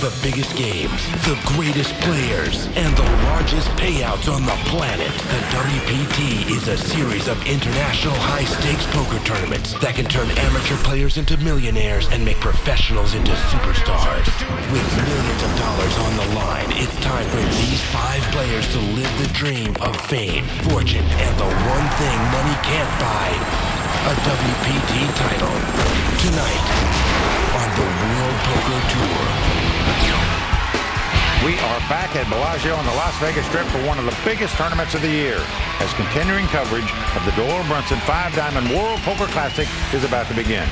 The biggest games, the greatest players, and the largest payouts on the planet. The WPT is a series of international high-stakes poker tournaments that can turn amateur players into millionaires and make professionals into superstars. With millions of dollars on the line, it's time for these 5 players to live the dream of fame, fortune, and the one thing money can't buy, a WPT title. Tonight, on the World Poker Tour. We are back at Bellagio on the Las Vegas Strip for one of the biggest tournaments of the year, as continuing coverage of the Doyle Brunson 5-Diamond World Poker Classic is about to begin.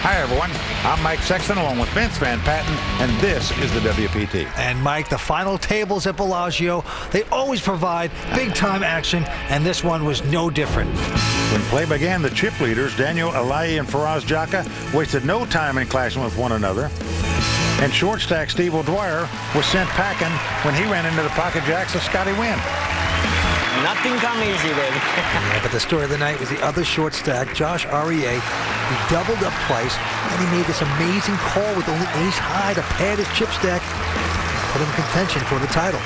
Hi, everyone. I'm Mike Sexton along with Vince Van Patten, and this is the WPT. And, Mike, the final tables at Bellagio, they always provide big-time action, and this one was no different. When play began, the chip leaders, Daniel Alaei and Faraz Jaka, wasted no time in clashing with one another. And short stack Steve O'Dwyer was sent packing when he ran into the pocket jacks of Scotty Wynn. Nothing come easy, baby. Yeah, but the story of the night was the other short stack, Josh Aurier. He doubled up twice, and he made this amazing call with only ace high to pad his chip stack, put him in contention for the title.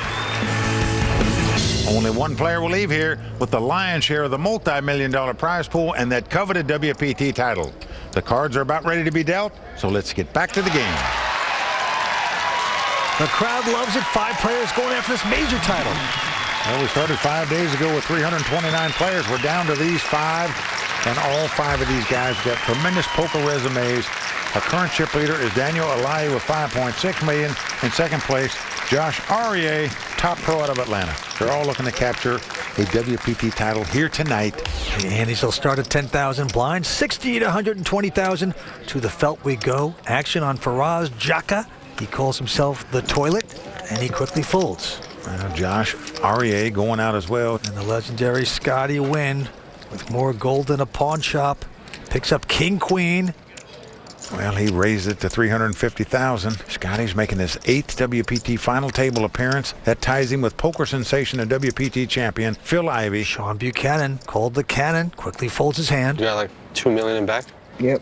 Only one player will leave here with the lion's share of the multi-million-dollar prize pool and that coveted WPT title. The cards are about ready to be dealt, so let's get back to the game. The crowd loves it. 5 players going after this major title. Well, we started 5 days ago with 329 players. We're down to these 5, and all 5 of these guys got tremendous poker resumes. Our current chip leader is Daniel Alaei with $5.6 million. In second place, Josh Aurier, top pro out of Atlanta. They're all looking to capture a WPT title here tonight. The Andes will start at 10,000 blinds, 60 to 120,000. To the felt we go. Action on Faraz Jaka. He calls himself the toilet, and he quickly folds. Josh Aurier going out as well. And the legendary Scotty Wynn, with more gold than a pawn shop, picks up King Queen. Well, he raised it to 350,000. Scotty's making his 8th WPT final table appearance. That ties him with poker sensation and WPT champion Phil Ivey. Sean Buchanan, called the Cannon, quickly folds his hand. You got like $2 million in back? Yep.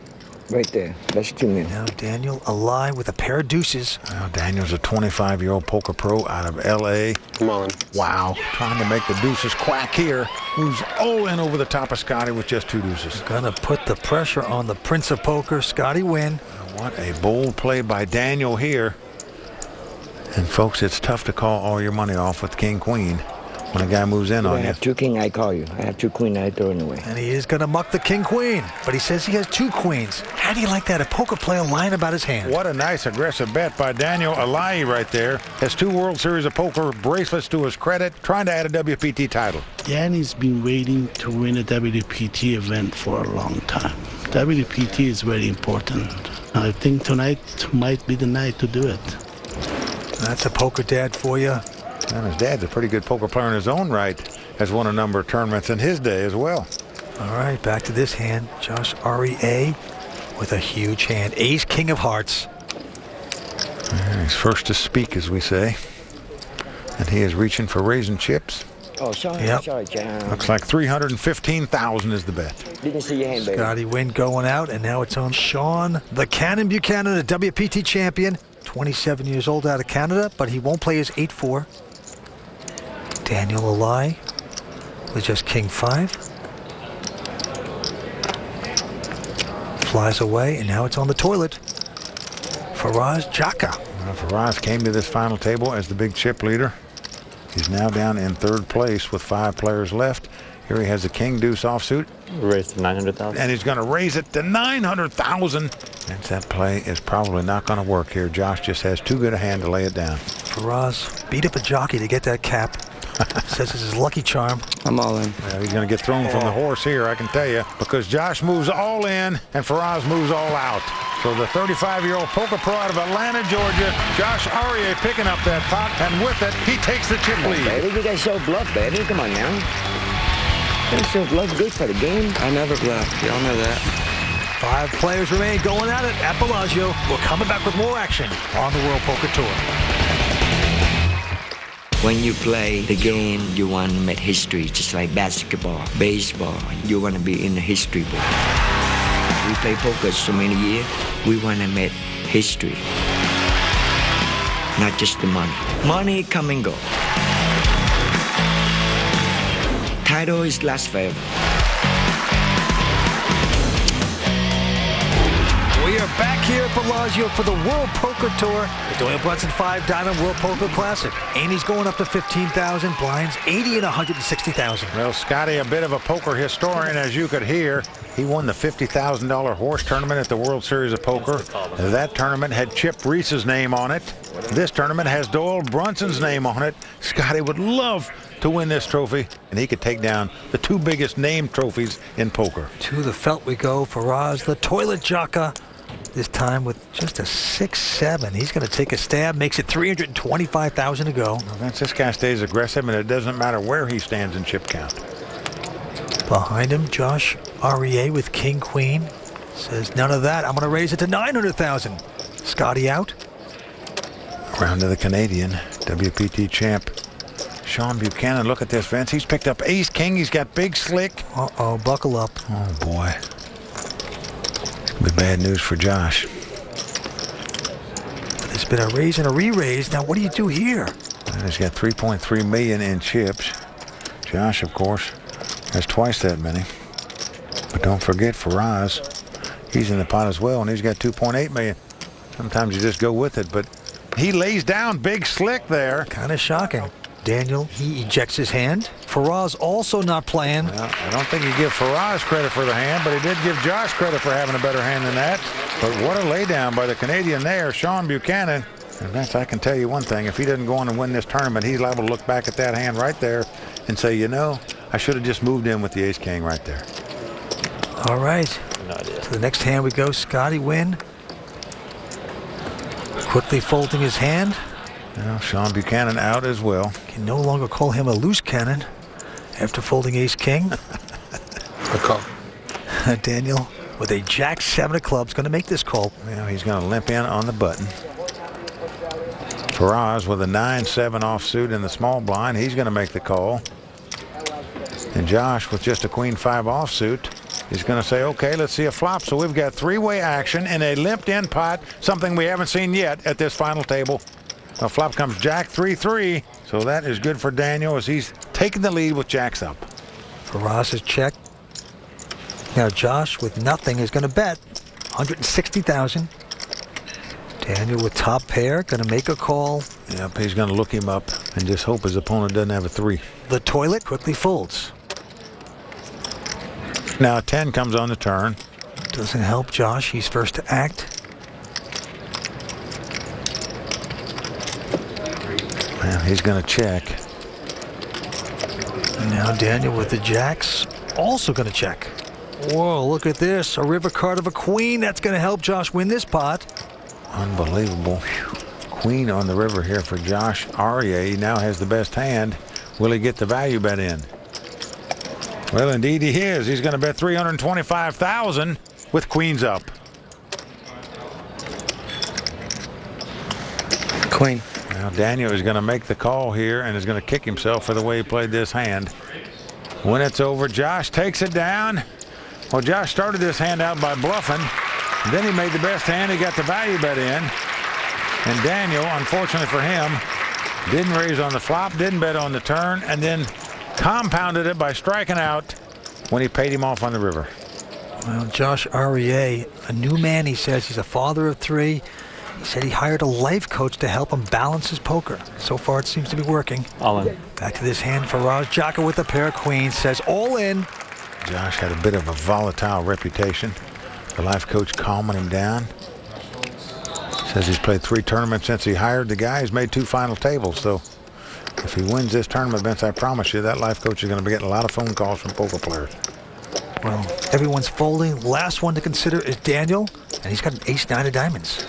Right there. That's 2 million. Now Daniel Alaei with a pair of deuces. Well, Daniel's a 25-year-old poker pro out of L.A. Come on. Wow. Trying to make the deuces quack here. Moves all in over the top of Scotty with just 2 deuces. Gonna put the pressure on the Prince of Poker, Scotty Wynn. What a bold play by Daniel here. And, folks, it's tough to call all your money off with King Queen when a guy moves in on you. I have 2 king, I call you. I have 2 queen, I throw it away. And he is going to muck the King Queen. But he says he has 2 queens. How do you like that? A poker player lying about his hand. What a nice aggressive bet by Daniel Alaei right there. Has 2 World Series of Poker bracelets to his credit, trying to add a WPT title. Danny's been waiting to win a WPT event for a long time. WPT is very important. I think tonight might be the night to do it. That's a poker dad for you. And his dad's a pretty good poker player in his own right. Has won a number of tournaments in his day as well. All right, back to this hand. Josh Aurier with a huge hand. Ace, King of Hearts. He's first to speak, as we say. And he is reaching for raising chips. Oh, sorry, Yep. sorry, John. Looks like 315,000 is the bet. Didn't see your hand, baby. Scotty Wynn going out, and now it's on Sean the Cannon Buchanan, the WPT champion. 27 years old out of Canada, but he won't play his 8-4. Daniel Alaei with just King 5. Flies away, and now it's on the toilet. Faraz Jaka. Well, Faraz came to this final table as the big chip leader. He's now down in 3rd place with 5 players left. Here he has the King Deuce offsuit. Raised to 900,000. And he's going to raise it to 900,000. And that play is probably not going to work here. Josh just has too good a hand to lay it down. Faraz beat up a jockey to get that cap. Says it's his lucky charm. I'm all in. Well, he's going to get thrown from the horse here, I can tell you, because Josh moves all in and Faraz moves all out. So the 35-year-old poker pro out of Atlanta, Georgia, Josh Aurier picking up that pot, and with it, he takes the chip lead. Baby, you guys show bluff, baby. Come on now. You guys show bluff good for the game. I never bluff. Y'all know that. 5 players remain going at it at Bellagio. We're coming back with more action on the World Poker Tour. When you play the game, you want to make history, just like basketball, baseball. You want to be in the history book. We play poker so many years, we want to make history. not just the money. Money come and go. Title is last forever. We are back here at Bellagio for the World Poker Tour, the Doyle Brunson 5 Diamond World Poker Classic. Andy's going up to 15,000, blinds 80 and 160,000. Well, Scotty, a bit of a poker historian, as you could hear. He won the $50,000 horse tournament at the World Series of Poker. That tournament had Chip Reese's name on it. This tournament has Doyle Brunson's name on it. Scotty would love to win this trophy, and he could take down the two biggest name trophies in poker. To the felt we go. Faraz, the toilet jocker, this time with just a 6-7. He's going to take a stab, makes it 325,000 to go. Well, Vince, this guy stays aggressive, and it doesn't matter where he stands in chip count. Behind him, Josh REA with King Queen. Says, none of that. I'm going to raise it to 900,000. Scotty out. Round to the Canadian, WPT champ, Sean Buchanan. Look at this, Vince. He's picked up ace king. He's got big slick. Uh-oh, buckle up. Oh, boy. Be bad news for Josh. There's been a raise and a re-raise. Now, what do you do here? And he's got 3.3 million in chips. Josh, of course, has twice that many. But don't forget Faraz. He's in the pot as well, and he's got 2.8 million. Sometimes you just go with it, but he lays down big slick there. Kind of shocking. Daniel, he ejects his hand. Faraz also not playing. Well, I don't think you give Faraz credit for the hand, but he did give Josh credit for having a better hand than that. But what a laydown by the Canadian there, Sean Buchanan. And Vince, I can tell you one thing. If he doesn't go on and win this tournament, he's liable to look back at that hand right there and say, you know, I should have just moved in with the ace-king right there. All right. To the next hand we go. Scotty win. Quickly folding his hand. Well, Sean Buchanan out as well. Can no longer call him a loose cannon after folding ace-king. A call. Daniel with a jack-7 of clubs going to make this call. Well, he's going to limp in on the button. Faraz with a 9-7 offsuit in the small blind. He's going to make the call. And Josh with just a queen-5 offsuit. He's going to say, okay, let's see a flop. So we've got three-way action in a limped-in pot, something we haven't seen yet at this final table. A flop comes Jack 3-3, so that is good for Daniel as he's taking the lead with jacks up. Faraz is checked. Now Josh with nothing is going to bet 160,000. Daniel with top pair going to make a call. Yep, he's going to look him up and just hope his opponent doesn't have a 3. The toilet quickly folds. Now a 10 comes on the turn. Doesn't help Josh. He's first to act. Well, he's going to check. And now Daniel with the jacks also going to check. Whoa, look at this. A river card of a queen. That's going to help Josh win this pot. Unbelievable. Queen on the river here for Josh Aria. He now has the best hand. Will he get the value bet in? Well, indeed he is. He's going to bet 325,000 with queens up. Queen. Now Daniel is going to make the call here and is going to kick himself for the way he played this hand. When it's over, Josh takes it down. Well, Josh started this hand out by bluffing. Then he made the best hand. He got the value bet in. And Daniel, unfortunately for him, didn't raise on the flop, didn't bet on the turn, and then compounded it by striking out when he paid him off on the river. Well, Josh REA, a new man, he says. He's a father of 3. He said he hired a life coach to help him balance his poker. So far, it seems to be working. All in. Back to this hand. Faraz Jaka with a pair of queens says all in. Josh had a bit of a volatile reputation. The life coach calming him down. Says he's played 3 tournaments since he hired the guy. He's made 2 final tables. So if he wins this tournament, Vince, I promise you that life coach is going to be getting a lot of phone calls from poker players. Well, everyone's folding. Last one to consider is Daniel, and he's got an ace-9 of diamonds.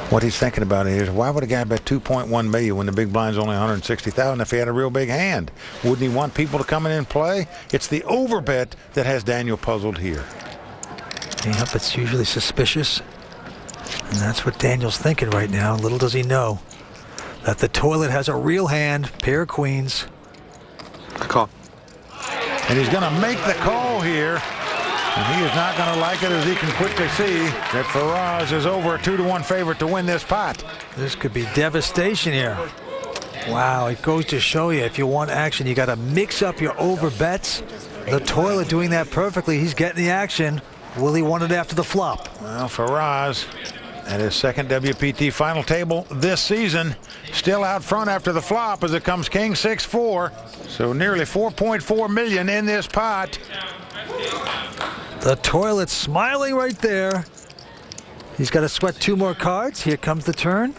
What he's thinking about is, why would a guy bet 2.1 million when the big blind's only 160,000 if he had a real big hand? Wouldn't he want people to come in and play? It's the overbet that has Daniel puzzled here. Yep, it's usually suspicious. And that's what Daniel's thinking right now. Little does he know that the toilet has a real hand, pair of queens. A call. And he's going to make the call here. And he is not going to like it, as he can quickly see that Faraz is over a 2-1 favorite to win this pot. This could be devastation here. Wow, it goes to show you, if you want action, you got to mix up your over bets. The toilet doing that perfectly. He's getting the action. Will he want it after the flop? Well, Faraz at his second WPT final table this season, still out front after the flop as it comes king 6-4. So nearly 4.4 million in this pot. The toilet smiling right there. He's got to sweat 2 more cards. Here comes the turn.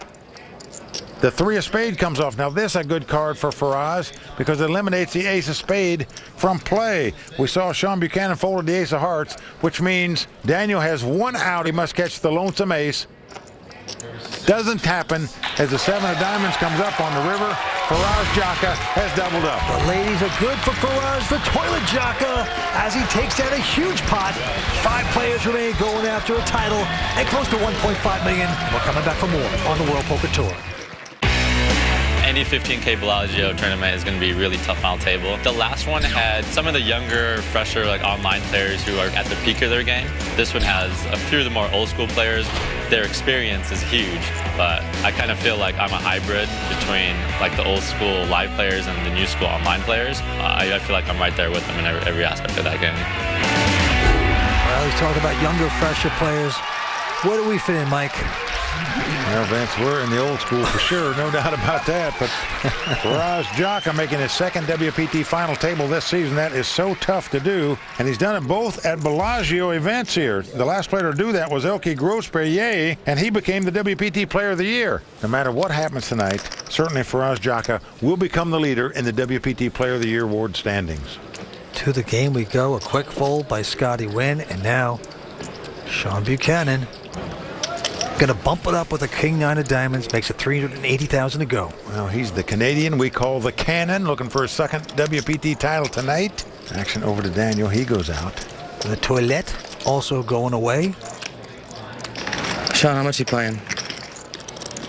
The 3 of spade comes off. Now this a good card for Faraz because it eliminates the ace of spade from play. We saw Sean Buchanan folded the ace of hearts, which means Daniel has 1 out. He must catch the lonesome ace. Doesn't happen as the 7 of diamonds comes up on the river. Faraz Jaka has doubled up. The ladies are good for Faraz, the toilet Jaka, as he takes down a huge pot. 5 players remain going after a title and close to 1.5 million. We're coming back for more on the World Poker Tour. Any 15K Bellagio tournament is going to be a really tough final table. The last one had some of the younger, fresher, online players who are at the peak of their game. This one has a few of the more old school players. Their experience is huge, but I kind of feel like I'm a hybrid between the old school live players and the new school online players. I feel like I'm right there with them in every aspect of that game. Well, he's talking about younger, fresher players. Where do we fit in, Mike? Well, Vince, we're in the old school for sure, no doubt about that. But Faraz Jaka making his second WPT final table this season. That is so tough to do. And he's done it both at Bellagio events here. The last player to do that was Elke Grossberger, and he became the WPT Player of the Year. No matter what happens tonight, certainly Faraz Jaka will become the leader in the WPT Player of the Year award standings. To the game we go. A quick fold by Scotty Wynn, and now Sean Buchanan going to bump it up with a king 9 of diamonds, makes it 380,000 to go. Well, he's the Canadian we call the Cannon, looking for his second WPT title tonight. Action over to Daniel. He goes out. The toilet also going away. Sean, how much you playing?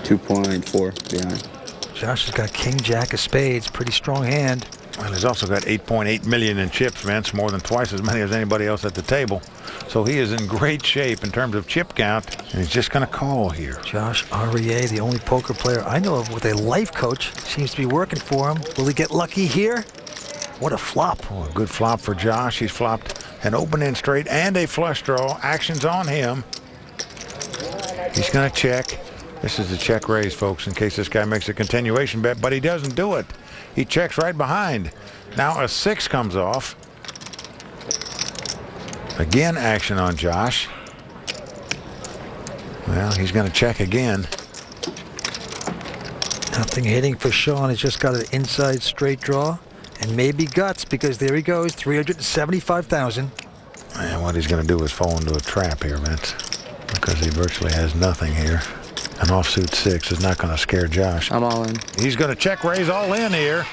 2.4 behind. Josh has got king jack of spades, pretty strong hand. Well, he's also got 8.8 million in chips, Vince, more than twice as many as anybody else at the table. So he is in great shape in terms of chip count, and he's just going to call here. Josh Arieh, the only poker player I know of with a life coach, seems to be working for him. Will he get lucky here? What a flop. Oh, a good flop for Josh. He's flopped an open-end straight and a flush draw. Action's on him. He's going to check. This is the check raise, folks, in case this guy makes a continuation bet, but he doesn't do it. He checks right behind. Now a 6 comes off. Again, action on Josh. Well, he's going to check again. Nothing hitting for Sean. He's just got an inside straight draw. And maybe guts, because there he goes, 375,000. And what he's going to do is fall into a trap here, Vince, because he virtually has nothing here. An offsuit 6 is not going to scare Josh. I'm all in. He's going to check raise all in here.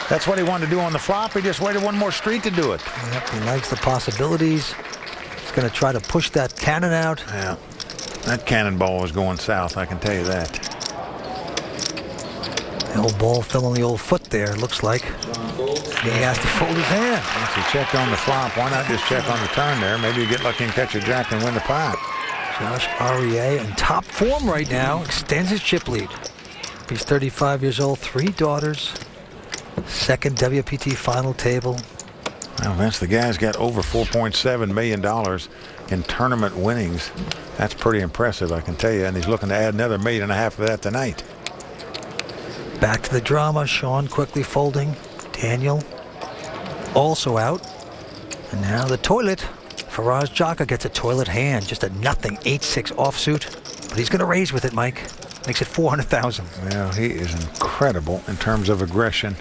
That's what he wanted to do on the flop. He just waited one more street to do it. Yep, he likes the possibilities. He's going to try to push that cannon out. Yeah, that cannonball is going south, I can tell you that. The old ball fell on the old foot there, it looks like. And he has to fold his hand. Once he checked on the flop, why not just check on the turn there? Maybe you get lucky and catch a jack and win the pot. Josh Arieh in top form right now, extends his chip lead. He's 35 years old, 3 daughters, second WPT final table. Well, Vince, the guy's got over $4.7 million in tournament winnings. That's pretty impressive, I can tell you, and he's looking to add another $1.5 million of that tonight. Back to the drama, Sean quickly folding. Daniel also out. And now the toilet. Faraz Jaka gets a toilet hand, just a nothing 8-6 offsuit, but he's going to raise with it, Mike. Makes it 400,000. Well, he is incredible in terms of aggression.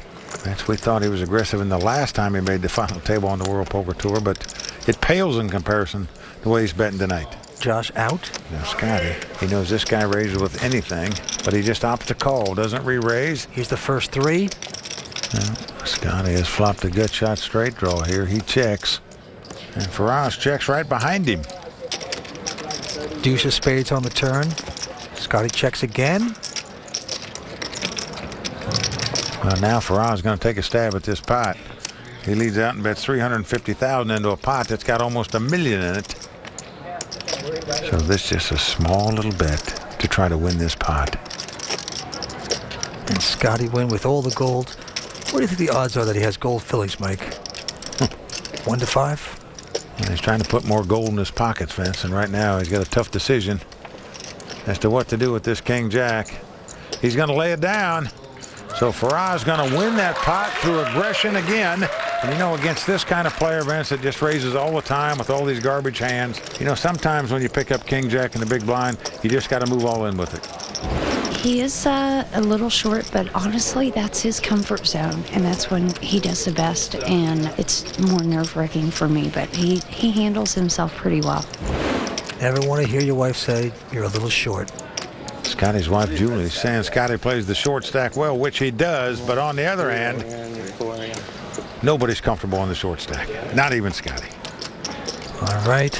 We thought he was aggressive in the last time he made the final table on the World Poker Tour, but it pales in comparison to the way he's betting tonight. Josh out. Now Scotty, he knows this guy raises with anything, but he just opts to call, doesn't re-raise. Here's the first 3. Now, Scotty has flopped a gut shot straight draw here. He checks. And Faraz checks right behind him. Deuce of spades on the turn. Scotty checks again. Well, now Faraz is going to take a stab at this pot. He leads out and bets $350,000 into a pot that's got almost $1 million in it. So this is just a small little bet to try to win this pot. And Scotty Wynn with all the gold. What do you think the odds are that he has gold fillies, Mike? 1 to 5? And he's trying to put more gold in his pockets, Vince, and right now he's got a tough decision as to what to do with this King Jack. He's going to lay it down. So Faraz going to win that pot through aggression again. And you know, against this kind of player, Vince, that just raises all the time with all these garbage hands, you know, sometimes when you pick up King Jack in the big blind, you just got to move all in with it. He is a little short, but honestly, that's his comfort zone, and that's when he does the best, and it's more nerve-wracking for me, but he handles himself pretty well. Never want to hear your wife say you're a little short. Scotty's wife, Julie, is saying Scotty plays the short stack well, which he does, but on the other hand, nobody's comfortable on the short stack, not even Scotty. All right,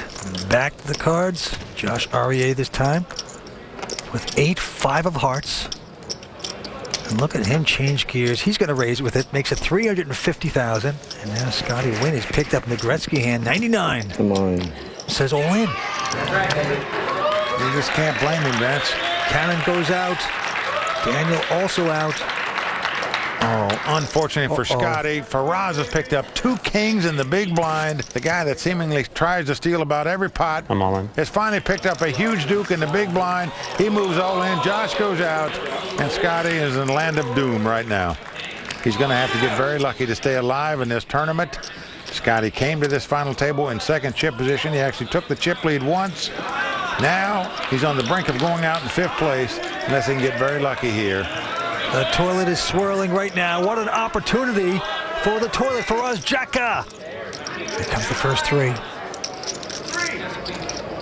back to the cards. Josh Arieh this time with 8-5 of hearts. And look at him change gears. He's going to raise with it, makes it $350,000. And now Scotty Wynn is picked up in the Gretzky hand, 99. Come on. Says all in. You just can't blame him, Vince. Cannon goes out. Daniel also out. Oh, unfortunately for Scotty, Faraz has picked up 2 kings in the big blind. The guy that seemingly tries to steal about every pot I'm all in. has finally picked up a huge duke in the big blind. He moves all in. Josh goes out, and Scotty is in land of doom right now. He's going to have to get very lucky to stay alive in this tournament. Scotty came to this final table in second chip position. He actually took the chip lead once. Now he's on the brink of going out in 5th place unless he can get very lucky here. The toilet is swirling right now. What an opportunity for the toilet for Jaka. Here comes the first 3.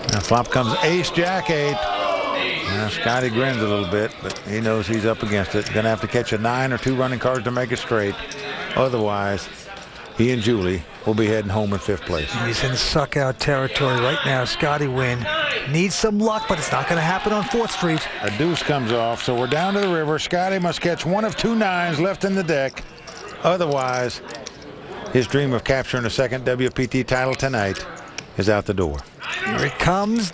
Now flop comes ace, jack, 8. Now Scotty grins a little bit, but he knows he's up against it. Going to have to catch a 9 or 2 running cards to make it straight. Otherwise, he and Julie will be heading home in 5th place. He's in suck-out territory right now. Scotty Wynn needs some luck, but it's not going to happen on 4th Street. A deuce comes off, so we're down to the river. Scotty must catch 1 of 2 9s left in the deck. Otherwise, his dream of capturing a second WPT title tonight is out the door. Here it comes.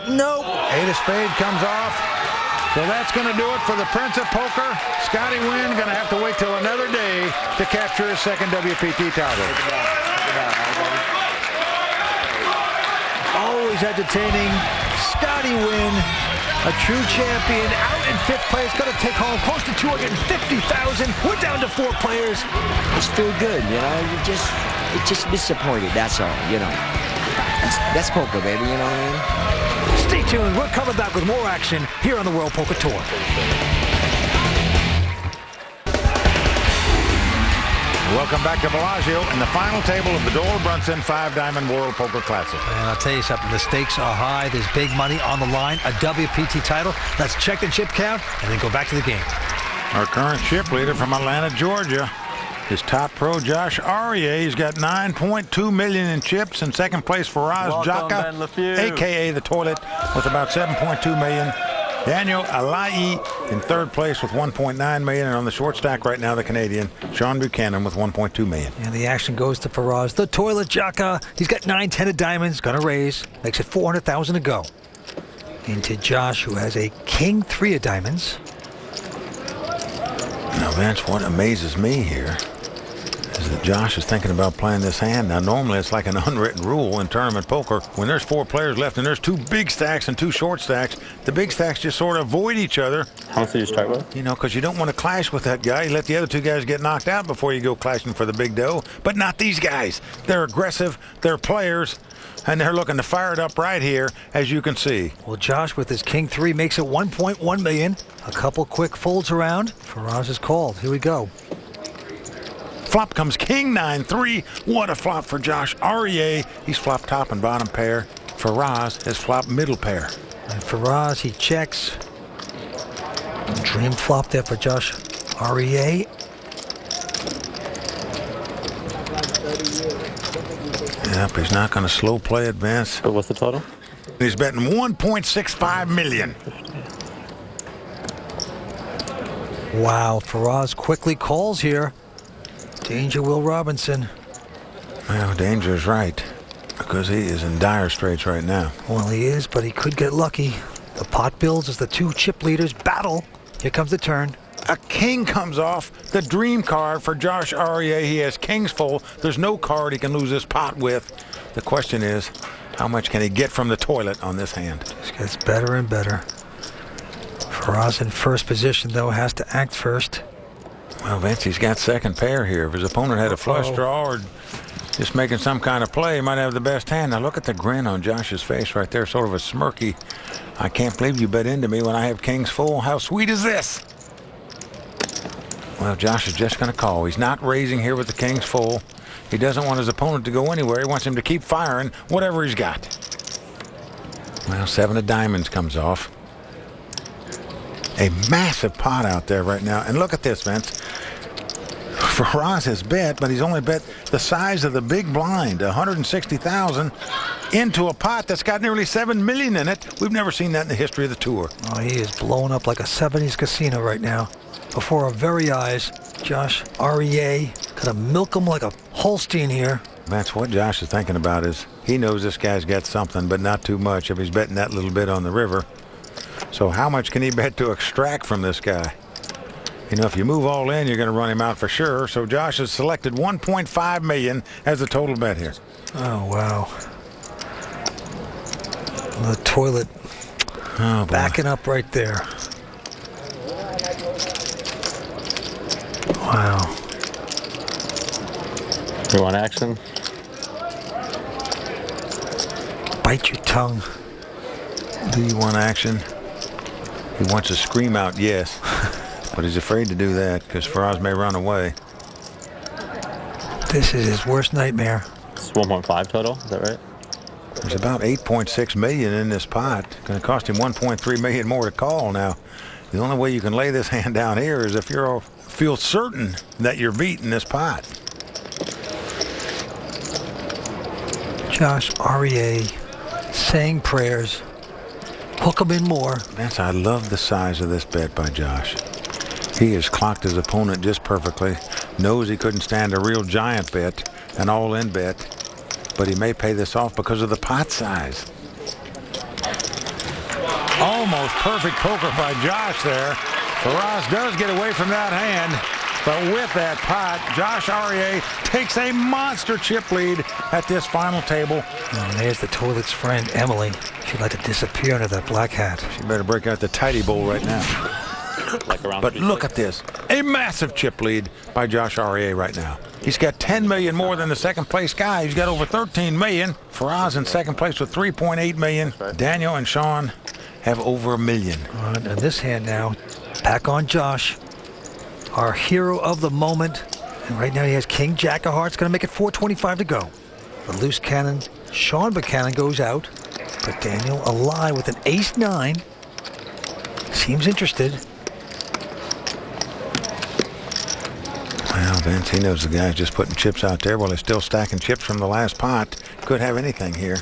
Nope. 8 of spade comes off. So that's going to do it for the Prince of Poker. Scotty Wynn going to have to wait till another day to capture his second WPT title. Always entertaining. Scotty Wynn, a true champion, out in 5th place, going to take home close to $250,000. We're down to 4 players. It's still good, you know. You're just disappointed. That's all, you know. That's poker, baby. You know what I mean? Stay tuned. We're coming back with more action here on the World Poker Tour. Welcome back to Bellagio in the final table of the Doyle Brunson 5-Diamond World Poker Classic. And I'll tell you something, the stakes are high. There's big money on the line, a WPT title. Let's check the chip count and then go back to the game. Our current chip leader from Atlanta, Georgia, is top pro Josh Arieh. He's got $9.2 million in chips. In second place, Faraz Jaka, a.k.a. the Toilet, with about $7.2 million. Daniel Alaei in 3rd place with $1.9 million. And on the short stack right now, the Canadian, Sean Buchanan, with $1.2 million. And the action goes to Faraz, the Toilet Jaka. He's got 9-10 of diamonds, going to raise. Makes it $400,000 to go. Into Josh, who has a King 3 of diamonds. Now, Vince, what amazes me here is that Josh is thinking about playing this hand. Now, normally it's like an unwritten rule in tournament poker. When there's 4 players left and there's 2 big stacks and 2 short stacks, the big stacks just sort of avoid each other. How much do you start with? You know, because you don't want to clash with that guy. You let the other 2 guys get knocked out before you go clashing for the big dough. But not these guys. They're aggressive. They're players. And they're looking to fire it up right here, as you can see. Well, Josh, with his King 3, makes it $1.1 million. A couple quick folds around. Faraz is called. Here we go. Flop comes King 9-3. What a flop for Josh Arieh. He's flopped top and bottom pair. Faraz has flopped middle pair. And Faraz, he checks. Dream flop there for Josh Arieh. Yep, he's not going to slow play it, Vince. But what's the total? He's betting $1.65 million. Wow, Faraz quickly calls here. Danger Will Robinson. Well, danger is right, because he is in dire straits right now. Well, he is, but he could get lucky. The pot builds as the two chip leaders battle. Here comes the turn. A king comes off, the dream card for Josh Aurier. He has kings full. There's no card he can lose this pot with. The question is, how much can he get from the toilet on this hand? This gets better and better. Faraz in first position, though, has to act first. Well, Vince, he's got second pair here. If his opponent had a flush draw or just making some kind of play, he might have the best hand. Now look at the grin on Josh's face right there, sort of a smirky. I can't believe you bet into me when I have kings full. How sweet is this? Well, Josh is just going to call. He's not raising here with the kings full. He doesn't want his opponent to go anywhere. He wants him to keep firing whatever he's got. Well, 7 of diamonds comes off. A massive pot out there right now. And look at this, Vince. Faraz has bet, but he's only bet the size of the big blind, 160,000, into a pot that's got nearly 7 million in it. We've never seen that in the history of the tour. Oh, he is blowing up like a 70s casino right now. Before our very eyes, Josh Aurier gonna milk him like a Holstein here. That's what Josh is thinking about. Is he knows this guy's got something, but not too much if he's betting that little bit on the river. So how much can he bet to extract from this guy? You know, if you move all in, you're going to run him out for sure. So Josh has selected 1.5 million as the total bet here. Oh, wow. The toilet backing up right there. Wow. You want action? Bite your tongue. Do you want action? He wants to scream out yes, but he's afraid to do that because Faraz may run away. This is his worst nightmare. It's 1.5 total, is that right? There's about 8.6 million in this pot. It's going to cost him 1.3 million more to call now. The only way you can lay this hand down here is if you feel certain that you're beating this pot. Josh Aurier saying prayers. Hook him in more. Vince, I love the size of this bet by Josh. He has clocked his opponent just perfectly. Knows he couldn't stand a real giant bet, an all-in bet, but he may pay this off because of the pot size. Almost perfect poker by Josh there. Faraz does get away from that hand, but with that pot, Josh Aurier takes a monster chip lead at this final table. And there's the toilet's friend, Emily. She'd like to disappear under that black hat. She better break out the tidy bowl right now. Like around But look at this. A massive chip lead by Josh Aurier right now. He's got 10 million more than the second place guy. He's got over 13 million. Faraz in second place with 3.8 million. Daniel and Sean have over $1 million. And this hand now, back on Josh, our hero of the moment. And right now he has King Jack of Hearts, going to make it 425 to go. The loose cannon, Sean Buchanan goes out, but Daniel alive with an ace-9. Seems interested. Well, Vince, he knows the guy's just putting chips out there while he's still stacking chips from the last pot. Could have anything here.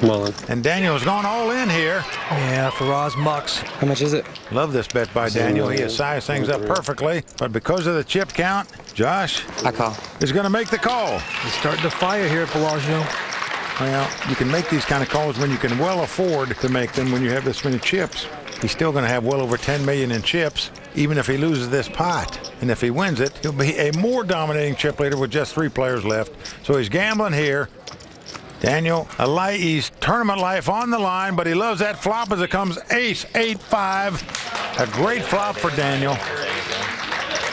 Well, And Daniel's gone all in here. Yeah, Faraz mucks. How much is it? Love this bet by Daniel. He has sized things up perfectly. But because of the chip count, Josh I call. is going to make the call. He's starting to fire here at Bellagio. Well, you can make these kind of calls when you can well afford to make them when you have this many chips. He's still going to have well over 10 million in chips, even if he loses this pot. And if he wins it, he'll be a more dominating chip leader with just 3 players left. So he's gambling here. Daniel, he's tournament life on the line, but he loves that flop as it comes ace, 8-5. A great flop for Daniel.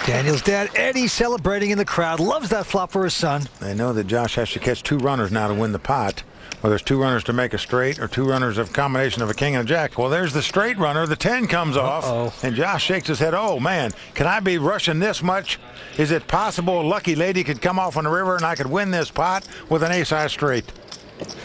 Daniel's dad, Eddie, celebrating in the crowd. Loves that flop for his son. They know that Josh has to catch 2 runners now to win the pot. Well, there's 2 runners to make a straight or 2 runners of combination of a king and a jack. Well, there's the straight runner. The 10 comes off. And Josh shakes his head. Oh, man, can I be rushing this much? Is it possible a lucky lady could come off on the river and I could win this pot with an ace-high straight?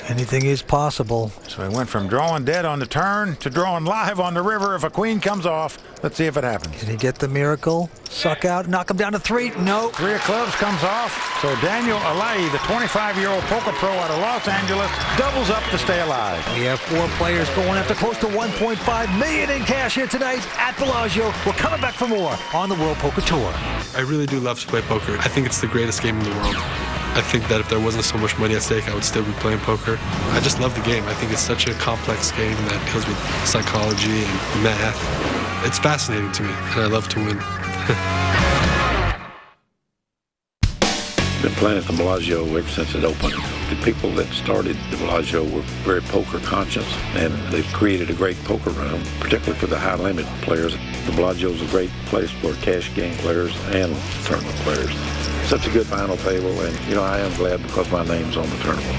Anything is possible. So he went from drawing dead on the turn to drawing live on the river. If a queen comes off, let's see if it happens. Can he get the miracle? Suck out, knock him down to 3. No. 3 of clubs comes off. So Daniel Alaei, the 25-year-old poker pro out of Los Angeles, doubles up to stay alive. We have 4 players going after close to $1.5 million in cash here tonight at Bellagio. We're coming back for more on the World Poker Tour. I really do love to play poker. I think it's the greatest game in the world. I think that if there wasn't so much money at stake, I would still be playing poker. I just love the game. I think it's such a complex game that deals with psychology and math. It's fascinating to me, and I love to win. Been playing at the Bellagio ever since it opened. The people that started the Bellagio were very poker conscious, and they've created a great poker room, particularly for the high limit players. The Bellagio is a great place for cash game players and tournament players. Such a good final table, and I am glad because my name's on the tournament.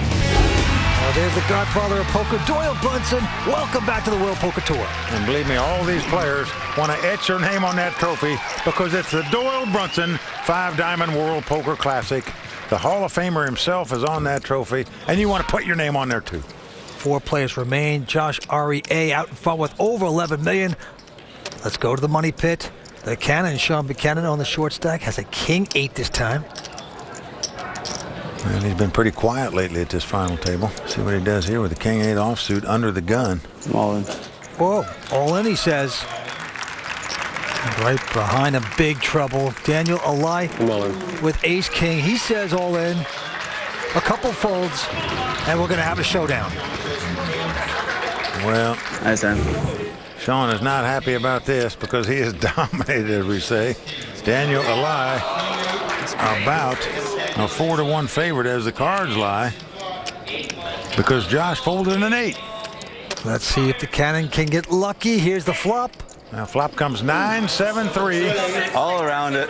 There's the godfather of poker, Doyle Brunson. Welcome back to the World Poker Tour. And believe me, all these players want to etch their name on that trophy because it's the Doyle Brunson 5-Diamond World Poker Classic. The Hall of Famer himself is on that trophy, and you want to put your name on there too. 4 players remain. Josh REA out in front with over $11 million. Let's go to the money pit. The Cannon, Sean Buchanan on the short stack, has a King 8 this time. And he's been pretty quiet lately at this final table. See what he does here with the King 8 offsuit under the gun. All in. Whoa, all in, he says. And right behind him, big trouble. Daniel Alaei with Ace King. He says all in. A couple folds, and we're going to have a showdown. Well, Nice hand. Sean is not happy about this because he is dominated, as we say. Daniel Alaei about a 4-1 favorite as the cards lie because Josh folded an 8. Let's see if the Cannon can get lucky. Here's the flop. Now flop comes 9, 7, 3. All around it.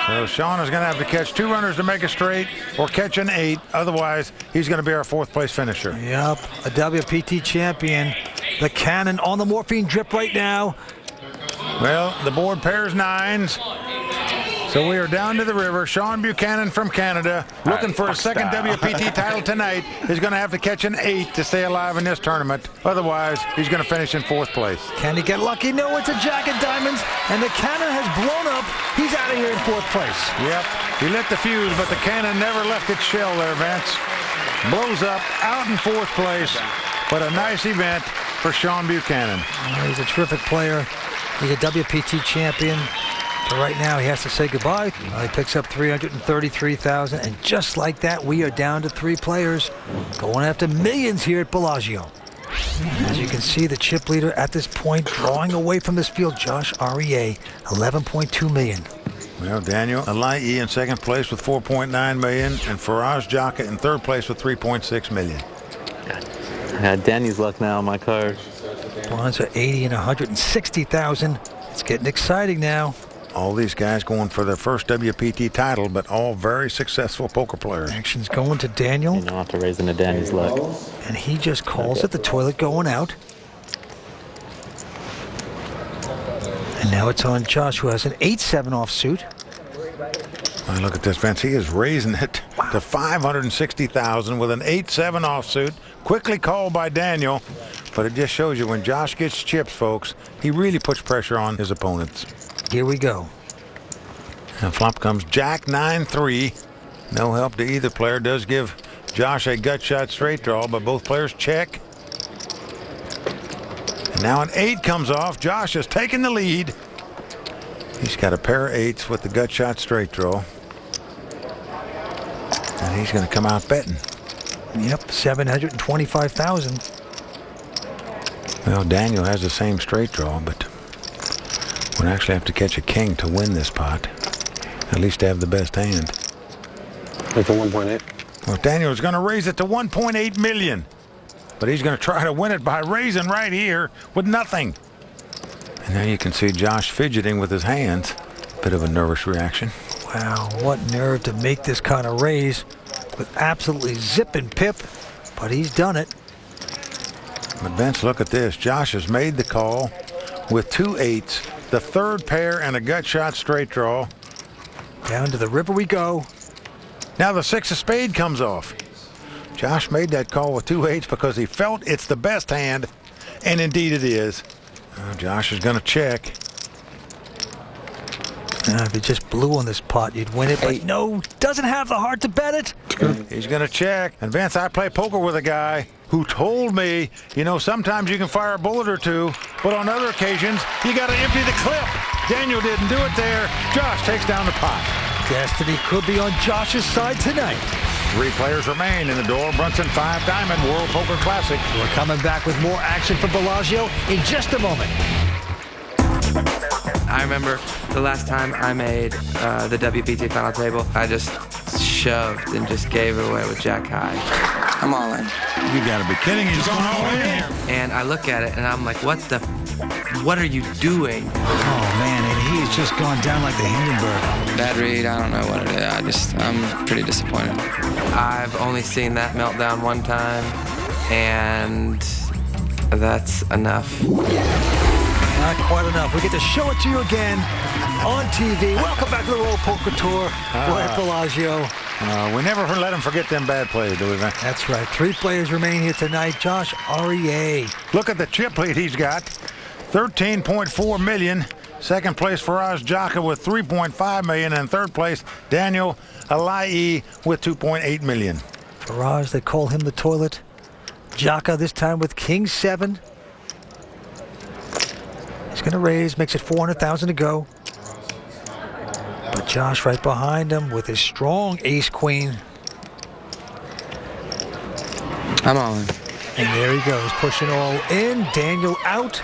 So Sean is going to have to catch 2 runners to make a straight or catch an 8. Otherwise, he's going to be our 4th place finisher. Yep, a WPT champion. The Cannon on the morphine drip right now. Well, the board pairs 9s. So we are down to the river. Sean Buchanan from Canada, looking for his second WPT title tonight, is going to have to catch an 8 to stay alive in this tournament. Otherwise, he's going to finish in 4th place. Can he get lucky? No, it's a jack of diamonds, and the Cannon has blown up. He's out of here in 4th place. Yep, he lit the fuse, but the Cannon never left its shell there, Vince. Blows up, out in 4th place, but a nice event for Sean Buchanan. He's a terrific player. He's a WPT champion. But right now, he has to say goodbye. He picks up $333,000, and just like that, we are down to 3 players going after millions here at Bellagio. As you can see, the chip leader at this point drawing away from this field, Josh REA, $11.2 million. Well, Daniel Alaei in 2nd place with $4.9 million, and Faraz Jaka in 3rd place with $3.6 million. I got Danny's luck now on my card. Blinds are 80 and 160,000. It's getting exciting now. All these guys going for their first WPT title, but all very successful poker players. Action's going to Daniel. You don't have to raise into Danny's luck. And he just calls it, the toilet going out. And now it's on Josh, who has an 8-7 offsuit. Well, look at this, Vince. He is raising it to $560,000 with an 8-7 offsuit. Quickly called by Daniel. But it just shows you when Josh gets chips, folks, he really puts pressure on his opponents. Here we go. And flop comes Jack 9-3. No help to either player. Does give Josh a gut shot straight draw, but both players check. And now an 8 comes off. Josh has taken the lead. He's got a pair of 8s with the gut shot straight draw. And he's going to come out betting. Yep, 725,000. Well, Daniel has the same straight draw, but would actually have to catch a king to win this pot. At least to have the best hand. Like the 1.8. Well, Daniel's going to raise it to 1.8 million. But he's going to try to win it by raising right here with nothing. And now you can see Josh fidgeting with his hands. Bit of a nervous reaction. Wow, what nerve to make this kind of raise with absolutely zip and pip. But he's done it. But Vince, look at this. Josh has made the call with 2 8s, the 3rd pair, and a gut shot straight draw. Down to the river we go. Now the 6 of spade comes off. Josh made that call with 2 8s because he felt it's the best hand, and indeed it is. Josh is going to check. If he just blew on this pot, you'd win it, but no, doesn't have the heart to bet it. He's going to check. And Vince, I play poker with a guy who told me, you know, sometimes you can fire a bullet or two, but on other occasions, you got to empty the clip. Daniel didn't do it there. Josh takes down the pot. Destiny could be on Josh's side tonight. 3 players remain in the Doyle Brunson 5 Diamond World Poker Classic. We're coming back with more action from Bellagio in just a moment. I remember the last time I made the WPT final table, I just shoved and just gave it away with Jack High. I'm all in. You gotta be kidding. He's going all in here. And I look at it and I'm like, what are you doing? Oh man, and he's just gone down like the Hindenburg. Bad read, I don't know what it is. I'm pretty disappointed. I've only seen that meltdown one time, and that's enough. Not quite enough. We get to show it to you again on TV. Welcome back to the World Poker Tour. We're at Bellagio. We never let him forget them bad plays, do we, Vince? That's right. 3 players remain here tonight. Josh REA. Look at the chip lead he's got. 13.4 million. Second place, Faraz Jaka with 3.5 million. And third place, Daniel Alai with 2.8 million. Faraz, they call him the toilet. Jaka this time with King 7. He's going to raise, makes it 400,000 to go. But Josh right behind him with his strong ace-queen. I'm all in. And there he goes, pushing all in. Daniel out.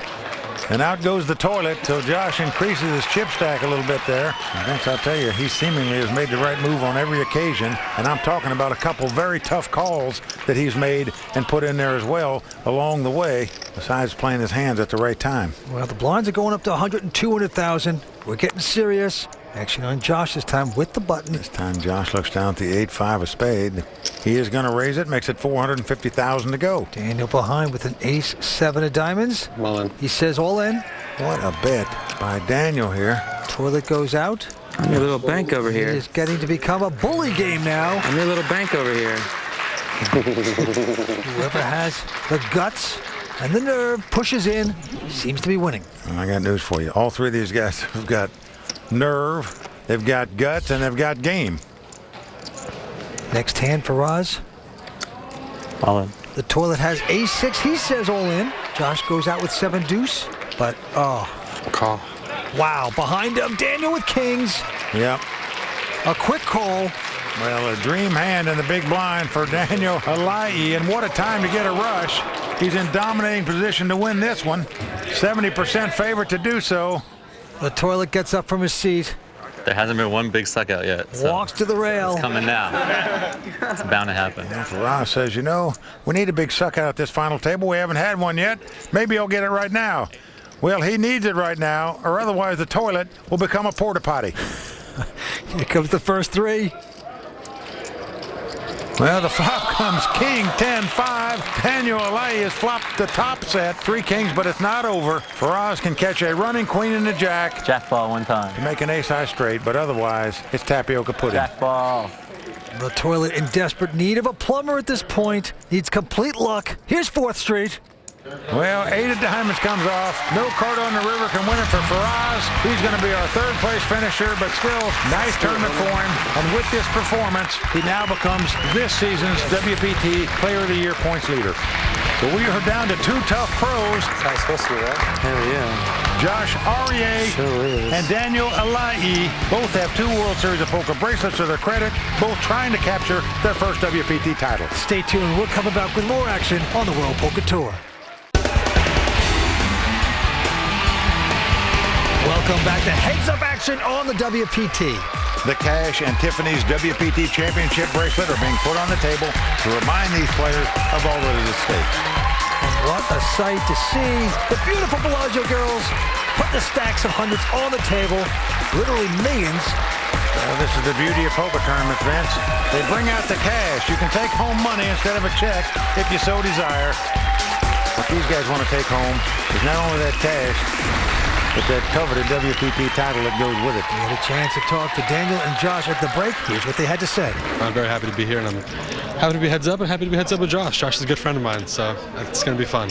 And out goes the toilet, so Josh increases his chip stack a little bit there. And Vince, I'll tell you, he seemingly has made the right move on every occasion. And I'm talking about a couple very tough calls that he's made and put in there as well along the way, besides playing his hands at the right time. Well, the blinds are going up to 100 and 200,000. We're getting serious. Action on Josh this time with the button. This time Josh looks down at the 8-5 of spade. He is going to raise it, makes it 450,000 to go. Daniel behind with an ace-7 of diamonds. All in. He says all in. What a bet by Daniel here. Toilet goes out. I'm your little bank over here. It is getting to become a bully game now. I'm your little bank over here. Whoever has the guts and the nerve pushes in, seems to be winning. And I got news for you. All 3 of these guys have got nerve, they've got guts, and they've got game. Next hand for Roz. All in. The toilet has ace-6. He says all in. Josh goes out with 7 deuce, but Call. wow, behind him, Daniel with kings. Yep. A quick call. Well, a dream hand in the big blind for Daniel Alai, and what a time to get a rush. He's in dominating position to win this one. 70% favorite to do so. The toilet gets up from his seat. There hasn't been one big suck out yet. So Walks to the rail. it's coming now. It's bound to happen. Faraz says, you know, we need a big suck out at this final table. We haven't had one yet. Maybe he'll get it right now. Well, he needs it right now, or otherwise the toilet will become a porta potty. Here comes the first 3. Well, the flop comes king, 10-5. Daniel Alai has flopped the top set, 3 kings, but it's not over. Faraz can catch a running queen and a jack. Jack ball one time. To make an ace-high straight, but otherwise, it's tapioca pudding. Jack ball. The toilet in desperate need of a plumber at this point. Needs complete luck. Here's 4th Street. Well, 8 of diamonds comes off. No card on the river can win it for Faraz. He's going to be our 3rd place finisher, but still, nice tournament for him. And with this performance, he now becomes this season's WPT Player of the Year points leader. So we are down to 2 tough pros. That's how it's supposed to be, right? Hell yeah. Josh Aryeh Sure is. and Daniel Alai both have 2 World Series of Poker bracelets to their credit, both trying to capture their first WPT title. Stay tuned. We're coming back with more action on the World Poker Tour. Welcome back to Heads Up action on the WPT. The Cash and Tiffany's WPT Championship bracelet are being put on the table to remind these players of all that is at stake. And what a sight to see. The beautiful Bellagio girls put the stacks of hundreds on the table, literally millions. Well, this is the beauty of poker tournaments, Vince. They bring out the cash. You can take home money instead of a check if you so desire. What these guys want to take home is not only that cash, But that coveted WPT title that goes with it. We had a chance to talk to Daniel and Josh at the break. Here's what they had to say. I'm very happy to be here, and I'm happy to be heads up and happy to be heads up with Josh. Josh is a good friend of mine, so it's going to be fun.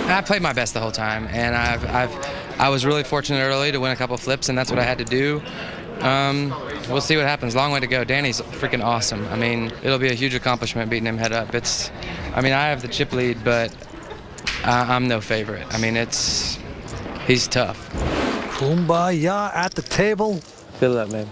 I played my best the whole time, and I was really fortunate early to win a couple flips, and that's what I had to do. We'll see what happens. Long way to go. Danny's freaking awesome. I mean, it'll be a huge accomplishment beating him head up. I have the chip lead, but I'm no favorite. I mean, he's tough. Kumbaya at the table. Feel that, man.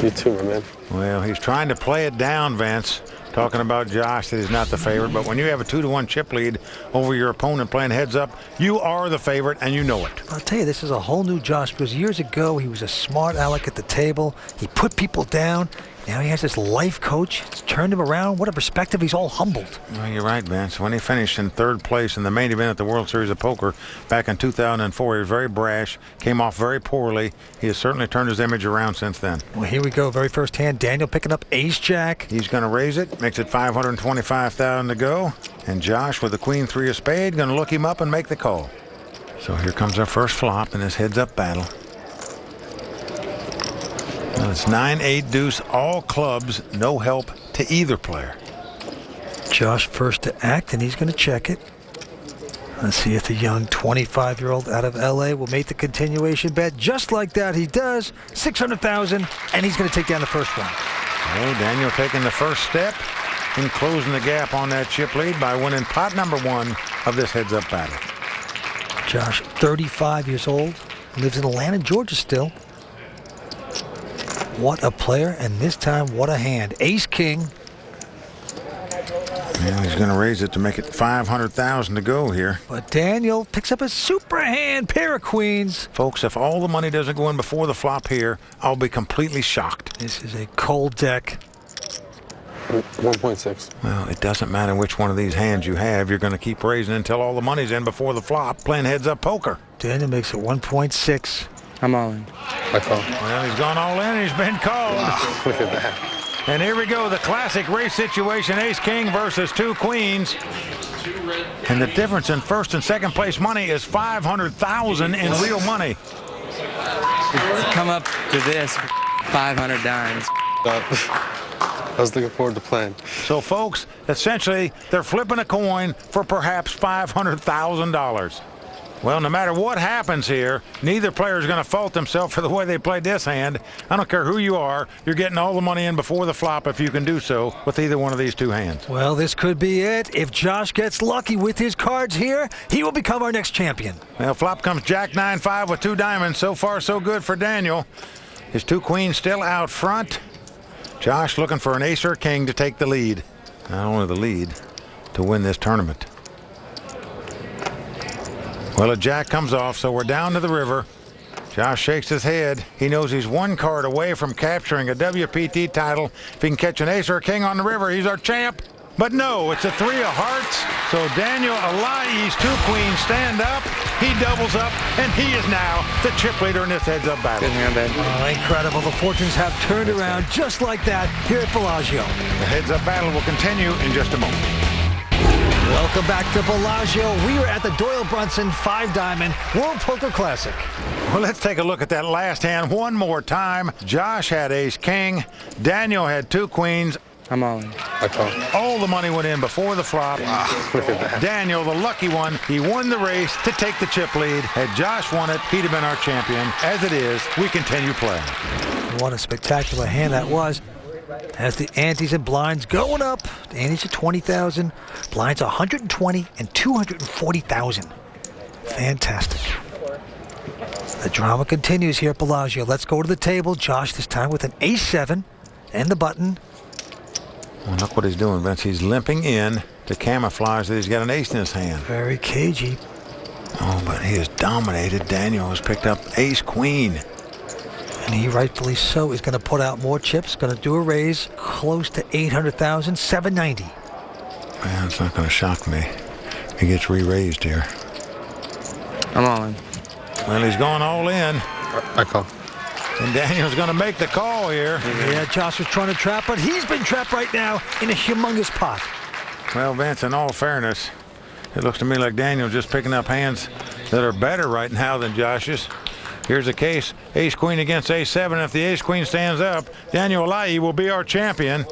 You too, my man. Well, he's trying to play it down, Vince, talking about Josh that he's not the favorite. But when you have a 2-1 chip lead over your opponent playing heads up, you are the favorite, and you know it. I'll tell you, this is a whole new Josh, because years ago he was a smart aleck at the table. He put people down. Now he has this life coach. It's turned him around. What a perspective. He's all humbled. Well, you're right, Vince. When he finished in 3rd place in the main event at the World Series of Poker back in 2004, he was very brash, came off very poorly. He has certainly turned his image around since then. Well, here we go. Very first hand. Daniel picking up ace-jack. He's going to raise it. Makes it $525,000 to go. And Josh with the queen 3 of spade going to look him up and make the call. So here comes our first flop in this heads-up battle. Well, it's 9-8 deuce, all clubs, no help to either player. Josh first to act, and he's going to check it. Let's see if the young 25-year-old out of L.A. will make the continuation bet. Just like that, he does. $600,000, and he's going to take down the first one. Well, Daniel taking the first step and closing the gap on that chip lead by winning pot number 1 of this heads-up battle. Josh, 35 years old, lives in Atlanta, Georgia still. What a player, and this time, what a hand. Ace-king. And he's going to raise it to make it $500,000 to go here. But Daniel picks up a super hand, pair of queens. Folks, if all the money doesn't go in before the flop here, I'll be completely shocked. This is a cold deck. 1.6. Well, it doesn't matter which one of these hands you have. You're going to keep raising until all the money's in before the flop, playing heads-up poker. Daniel makes it 1.6. I'm all in. I call. Well, he's gone all in. He's been called. Wow, look at that. And here we go, the classic race situation, ace-king versus 2 queens. And the difference in first and second place money is $500,000 in real money. To come up to this, 500 dimes. I was looking forward to playing. So, folks, essentially, they're flipping a coin for perhaps $500,000. Well, no matter what happens here, neither player is going to fault themselves for the way they played this hand. I don't care who you are. You're getting all the money in before the flop if you can do so with either one of these 2 hands. Well, this could be it. If Josh gets lucky with his cards here, he will become our next champion. Well, flop comes Jack 9-5 with 2 diamonds. So far, so good for Daniel. His 2 queens still out front. Josh looking for an ace or king to take the lead. Not only the lead, to win this tournament. Well, a jack comes off, so we're down to the river. Josh shakes his head. He knows he's 1 card away from capturing a WPT title. If he can catch an ace or a king on the river, he's our champ. But no, it's a 3 of hearts. So Daniel Alayi's 2 queens stand up. He doubles up, and he is now the chip leader in this heads-up battle. Good hand, babe. Oh, incredible. The fortunes have turned around just like that here at Bellagio. The heads-up battle will continue in just a moment. Welcome back to Bellagio. We are at the Doyle Brunson 5-Diamond World Poker Classic. Well, let's take a look at that last hand one more time. Josh had ace-king. Daniel had 2 queens. I'm all in. I call. All the money went in before the flop. Wow, look at that. Daniel, the lucky one, he won the race to take the chip lead. Had Josh won it, he'd have been our champion. As it is, we continue playing. What a spectacular hand that was. As the antes and blinds going up, the antes are 20,000, blinds 120 and 240,000. Fantastic. The drama continues here at Bellagio. Let's go to the table. Josh this time with an ace-7 and the button. Well, look what he's doing, Vince. He's limping in to camouflage that he's got an ace in his hand. Very cagey. Oh, but he has dominated. Daniel has picked up ace-queen. And he rightfully so is going to put out more chips. Going to do a raise close to 800,000, 790. Man, it's not going to shock me. He gets re-raised here. I'm all in. Well, he's going all in. I call. And Daniel's going to make the call here. Yeah, Josh was trying to trap, but he's been trapped right now in a humongous pot. Well, Vince, in all fairness, it looks to me like Daniel's just picking up hands that are better right now than Josh's. Here's a case, ace-queen against ace-7. If the ace-queen stands up, Daniel Alaei will be our champion.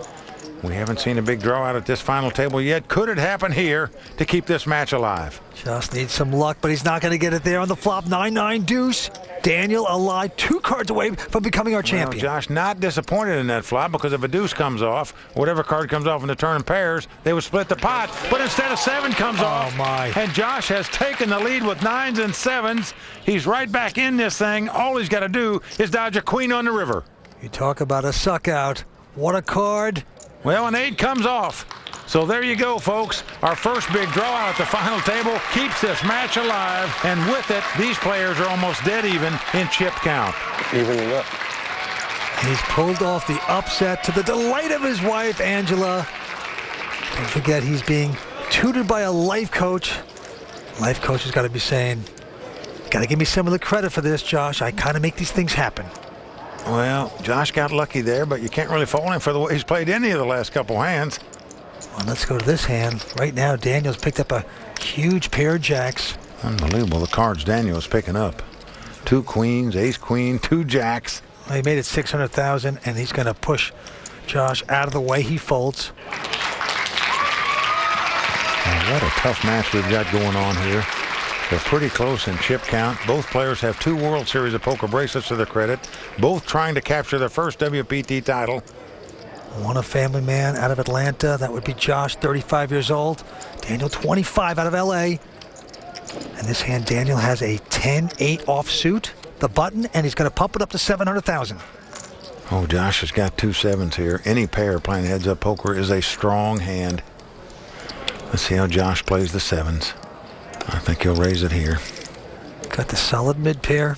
We haven't seen a big draw out at this final table yet. Could it happen here to keep this match alive? Just needs some luck, but he's not going to get it there on the flop. 9-9 deuce. Daniel Alaei 2 cards away from becoming our champion. Josh not disappointed in that flop, because if a deuce comes off, whatever card comes off in the turn in pairs, they would split the pot. But instead of 7 comes off, and Josh has taken the lead with 9s and 7s. He's right back in this thing. All he's got to do is dodge a queen on the river. You talk about a suck out. What a card. Well, an 8 comes off. So there you go, folks. Our first big draw out at the final table keeps this match alive. And with it, these players are almost dead even in chip count. Evening up. He's pulled off the upset to the delight of his wife, Angela. Don't forget, he's being tutored by a life coach. Life coach has got to be saying, got to give me some of the credit for this, Josh. I kind of make these things happen. Well, Josh got lucky there, but you can't really fault him for the way he's played any of the last couple hands. Well, let's go to this hand. Right now, Daniel's picked up a huge pair of jacks. Unbelievable, the cards Daniel's picking up. 2 queens, ace-queen, 2 jacks. Well, he made it 600,000, and he's going to push Josh out of the way. He folds. Oh, what a tough match we've got going on here. They're pretty close in chip count. Both players have 2 World Series of Poker bracelets to their credit. Both trying to capture their first WPT title. One a family man out of Atlanta. That would be Josh, 35 years old. Daniel, 25, out of LA. And this hand, Daniel has a 10-8 offsuit, the button, and he's going to pump it up to 700,000. Oh, Josh has got 2 7s here. Any pair playing heads-up poker is a strong hand. Let's see how Josh plays the 7s. I think he'll raise it here. Got the solid mid pair.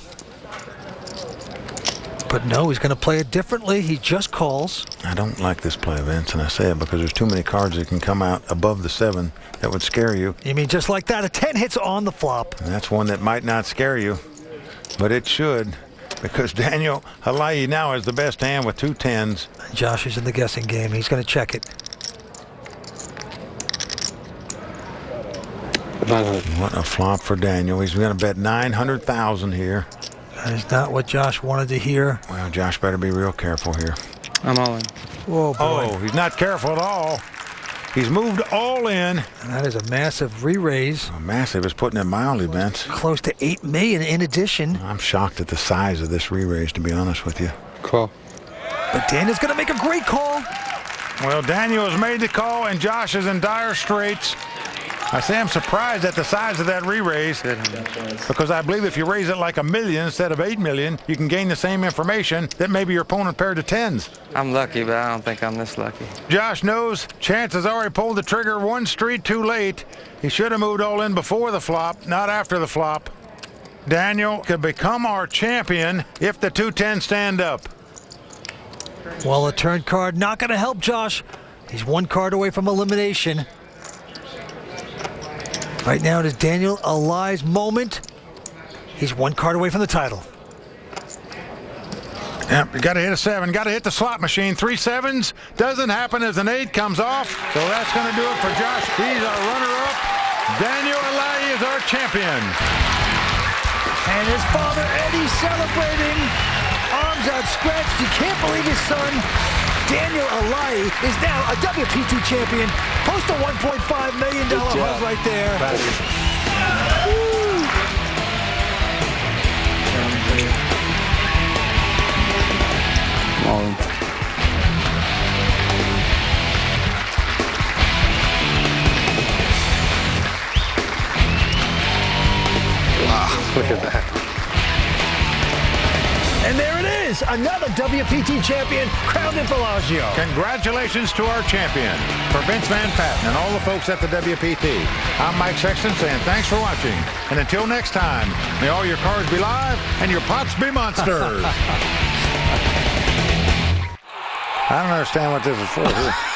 But no, he's going to play it differently. He just calls. I don't like this play, Vince, and I say it because there's too many cards that can come out above the 7 that would scare you. You mean just like that? A 10 hits on the flop. And that's one that might not scare you, but it should, because Daniel Alaei now has the best hand with 2 10s. Josh is in the guessing game. He's going to check it. What a flop for Daniel. He's going to bet 900,000 here. That is not what Josh wanted to hear. Well, Josh better be real careful here. I'm all in. Whoa, boy. Oh, he's not careful at all. He's moved all in. And that is a massive re-raise. Oh, massive is putting it mildly, Vince. Close to $8 million in addition. I'm shocked at the size of this re-raise, to be honest with you. Call. But Daniel's going to make a great call. Well, Daniel has made the call, and Josh is in dire straits. I say I'm surprised at the size of that re-raise, because I believe if you raise it like $1 million instead of $8 million, you can gain the same information that maybe your opponent paired to 10s. I'm lucky, but I don't think I'm this lucky. Josh knows Chance has already pulled the trigger 1 street too late. He should have moved all in before the flop, not after the flop. Daniel could become our champion if the 2 10s stand up. Well, a turn card not going to help Josh. He's 1 card away from elimination. Right now it is Daniel Alaei's moment. He's 1 card away from the title. Yep, you got to hit a 7. Got to hit the slot machine. 3 7s. Doesn't happen as an 8 comes off. So that's going to do it for Josh. He's our runner-up. Daniel Alaei is our champion. And his father, Eddie, celebrating. Arms outstretched. You can't believe his son, Daniel Alaei, is now a WPT champion. Post a $1.5 million hug right there. Wow, look at that. And there it is, another WPT champion crowned in Bellagio. Congratulations to our champion. For Vince Van Patten and all the folks at the WPT, I'm Mike Sexton saying thanks for watching. And until next time, may all your cards be live and your pots be monsters. I don't understand what this is for.